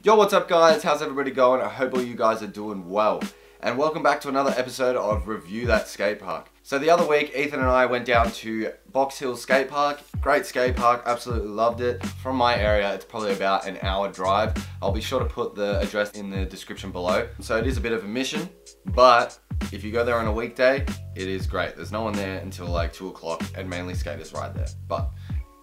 Yo, what's up guys? How's everybody going? I hope all you guys are doing well. And welcome back to another episode of Review That Skate Park. So the other week, Ethan and I went down to Box Hill Skate Park. Great skate park, absolutely loved it. From my area, it's probably about an hour drive. I'll be sure to put the address in the description below. So it is a bit of a mission, but if you go there on a weekday, it is great. There's no one there until like 2 o'clock and mainly skaters ride there, but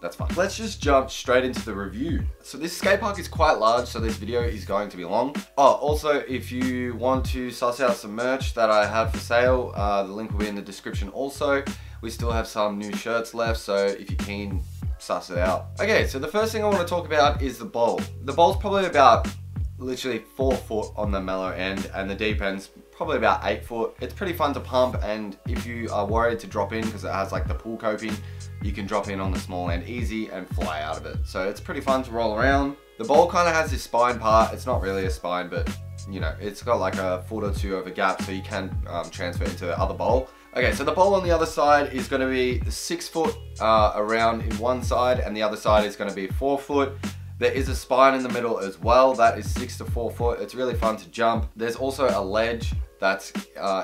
that's fine. Let's just jump straight into the review. So this skate park is quite large, so this video is going to be long. Oh, also, if you want to suss out some merch that I have for sale, the link will be in the description also. We still have some new shirts left, so if you're keen, suss it out. Okay, so the first thing I want to talk about is the bowl. The bowl's probably about literally 4 foot on the mellow end, and the deep end's probably about 8 foot. It's pretty fun to pump, and if you are worried to drop in because it has like the pool coping, you can drop in on the small end easy and fly out of it. So it's pretty fun to roll around. The bowl kind of has this spine part. It's not really a spine, but you know, it's got like a foot or two of a gap, so you can transfer into the other bowl. Okay, so the bowl on the other side is going to be 6 foot around in one side, and the other side is going to be 4 foot. There is a spine in the middle as well. That is 6 to 4 foot. It's really fun to jump. There's also a ledge that's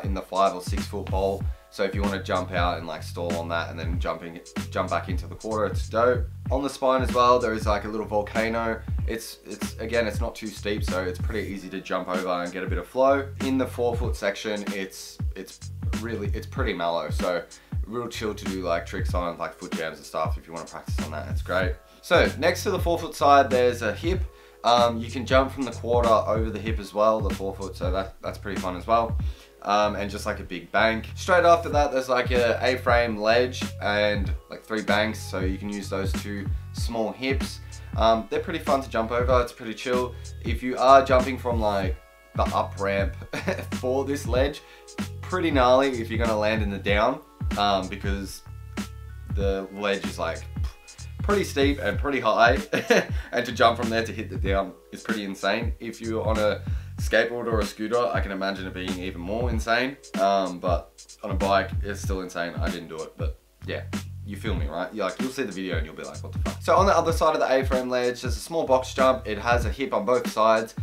in the 5 or 6 foot bowl. So if you want to jump out and like stall on that and then jump back into the quarter, it's dope. On the spine as well, there is like a little volcano. It's again, it's not too steep, so it's pretty easy to jump over and get a bit of flow. In the 4 foot section, it's pretty mellow, so real chill to do like tricks on, like foot jams and stuff. If you want to practice on that, it's great. So next to the 4 foot side, there's a hip. You can jump from the quarter over the hip as well, the 4 foot, so that's pretty fun as well. And just like a big bank. Straight after that, there's like a A-frame ledge and like 3 banks, so you can use those 2 small hips. They're pretty fun to jump over, it's pretty chill. If you are jumping from like the up ramp for this ledge, pretty gnarly if you're gonna land in the down, because the ledge is like pretty steep and pretty high, and to jump from there to hit the down is pretty insane. If you're on a skateboard or a scooter, I can imagine it being even more insane, but on a bike it's still insane. I didn't do it, but yeah, you feel me, right? You'll see the video and you'll be like, what the fuck. So on the other side of the A-frame ledge, there's a small box jump. It has a hip on both sides.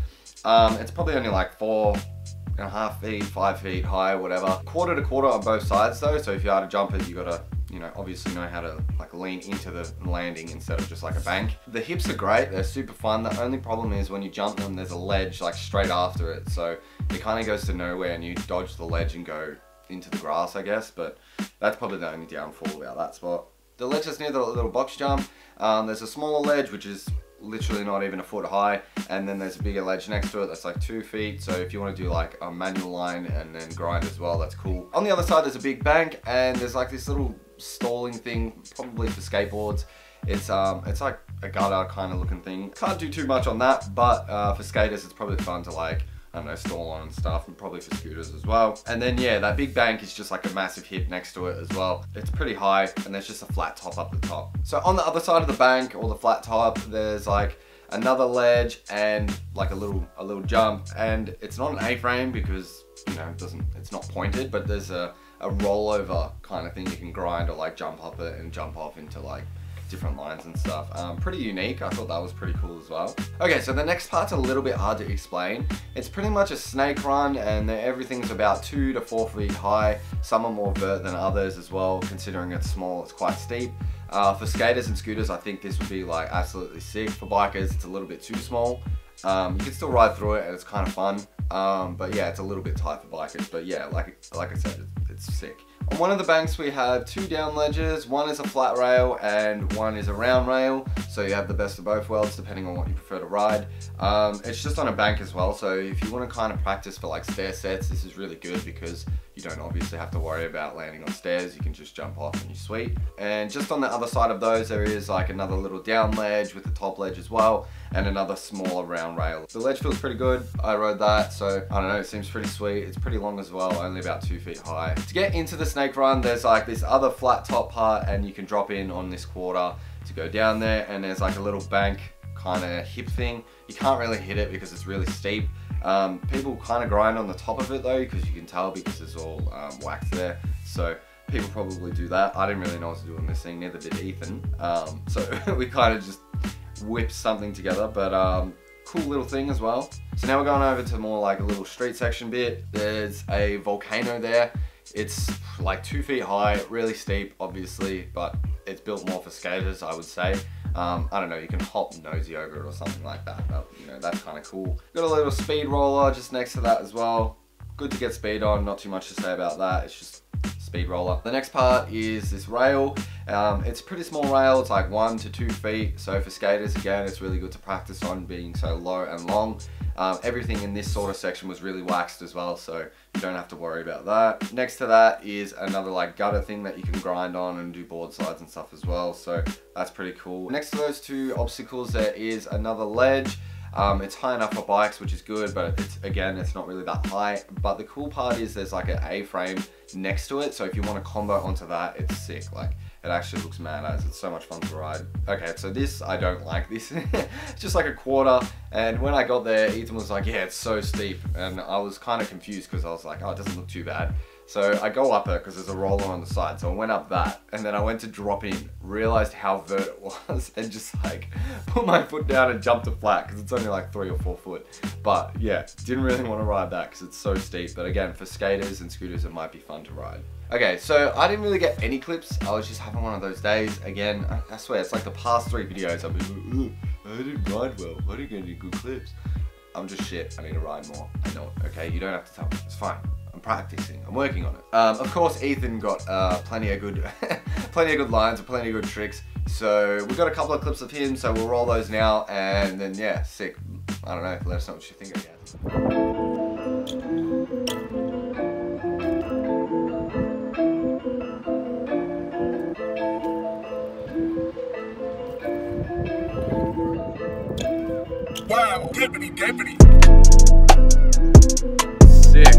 It's probably only like 4.5 feet, 5 feet high, whatever. Quarter to quarter on both sides though, so if you are to jump it, you gotta, you know, obviously know how to like lean into the landing instead of just like a bank. The hips are great, they're super fun. The only problem is when you jump them, there's a ledge like straight after it, so it kind of goes to nowhere and you dodge the ledge and go into the grass, I guess, but that's probably the only downfall about that spot. The ledge is near the little box jump. There's a smaller ledge which is literally not even a foot high, and then there's a bigger ledge next to it that's like 2 feet, so if you want to do like a manual line and then grind as well, that's cool. On the other side there's a big bank, and there's like this little stalling thing, probably for skateboards. It's like a gutter kind of looking thing. Can't do too much on that, but for skaters it's probably fun to like, I don't know, stall on and stuff, and probably for scooters as well. And then yeah, that big bank is just like a massive hip next to it as well. It's pretty high, and there's just a flat top up the top. So on the other side of the bank, or the flat top, there's like another ledge and like a little jump, and it's not an A-frame because, you know, it's not pointed, but there's a rollover kind of thing you can grind or like jump up it and jump off into like different lines and stuff. Pretty unique. I thought that was pretty cool as well. Okay, so the next part's a little bit hard to explain. It's pretty much a snake run, and everything's about 2 to 4 feet high. Some are more vert than others as well, considering it's small, it's quite steep. For skaters and scooters, I think this would be like absolutely sick. For bikers, it's a little bit too small. You can still ride through it and it's kind of fun. But yeah, it's a little bit tight for bikers, but yeah, like I said, it's sick. On one of the banks we have 2 down ledges. One is a flat rail and one is a round rail, so you have the best of both worlds depending on what you prefer to ride. It's just on a bank as well, so if you want to kind of practice for like stair sets, this is really good because you don't obviously have to worry about landing on stairs. You can just jump off and you're sweet. And just on the other side of those, there is like another little down ledge with the top ledge as well, and another smaller round rail. The ledge feels pretty good. I rode that, so I don't know, it seems pretty sweet. It's pretty long as well, only about 2 feet high. To get into the snake run, there's like this other flat top part, and you can drop in on this quarter to go down there, and there's like a little bank kind of hip thing. You can't really hit it because it's really steep. People kind of grind on the top of it though, because you can tell because it's all wax there. So people probably do that. I didn't really know what to do on this thing, neither did Ethan. So we kind of just whipped something together, but cool little thing as well. So now we're going over to more like a little street section bit. There's a volcano there. It's like 2 feet high, really steep obviously, but it's built more for skaters, I would say. I don't know, you can hop nosy over it or something like that, but you know, that's kind of cool. Got a little speed roller just next to that as well. Good to get speed on, not too much to say about that. It's just speed roller. The next part is this rail. It's a pretty small rail, it's like 1 to 2 feet. So for skaters, again, it's really good to practice on being so low and long. Everything in this sort of section was really waxed as well, so you don't have to worry about that. Next to that is another like gutter thing that you can grind on and do board slides and stuff as well, so that's pretty cool. Next to those two obstacles there is another ledge. It's high enough for bikes, which is good, but it's not really that high. But the cool part is there's like an A-frame next to it, so if you want to combo onto that, it's sick. Like, it actually looks mad as it's so much fun to ride. Okay, so this, I don't like this. It's just like a quarter, and when I got there, Ethan was like, yeah, it's so steep, and I was kind of confused because I was like, oh, it doesn't look too bad. So I go up it because there's a roller on the side, so I went up that, and then I went to drop in, realized how vert it was, and just like put my foot down and jumped to flat because it's only like 3 or 4 foot. But yeah, didn't really want to ride that because it's so steep, but again, for skaters and scooters, it might be fun to ride. Okay, so I didn't really get any clips. I was just having one of those days. Again, I swear, it's like the past 3 videos I've been, I didn't ride well, I didn't get any good clips. I'm just shit, I need to ride more. I know it, okay? You don't have to tell me, it's fine. I'm practicing, I'm working on it. Of course, Ethan got plenty of good lines and plenty of good tricks. So we've got a couple of clips of him, so we'll roll those now, and then yeah, sick. I don't know, let us know what you think, I guess. Wow, dippity. Sick.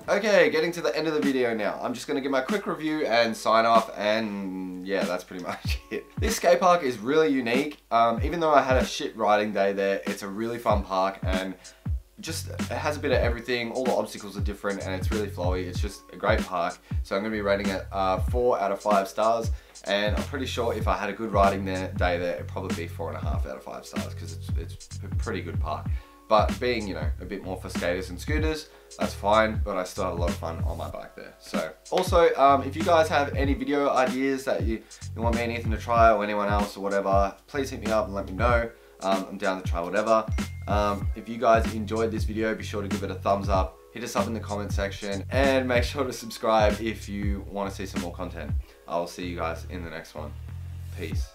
Okay, getting to the end of the video now. I'm just going to give my quick review and sign off, and yeah, that's pretty much it. This skate park is really unique. Even though I had a shit riding day there, it's a really fun park, and just it has a bit of everything. All the obstacles are different, and it's really flowy. It's just a great park. So I'm going to be rating it 4 out of 5 stars, and I'm pretty sure if I had a good riding day there, it'd probably be 4.5 out of 5 stars because it's a pretty good park. But being, you know, a bit more for skaters and scooters, that's fine, but I still had a lot of fun on my bike there. So, also, if you guys have any video ideas that you want me and Ethan to try, or anyone else or whatever, please hit me up and let me know. I'm down to try whatever. If you guys enjoyed this video, be sure to give it a thumbs up, hit us up in the comment section, and make sure to subscribe if you want to see some more content. I will see you guys in the next one. Peace.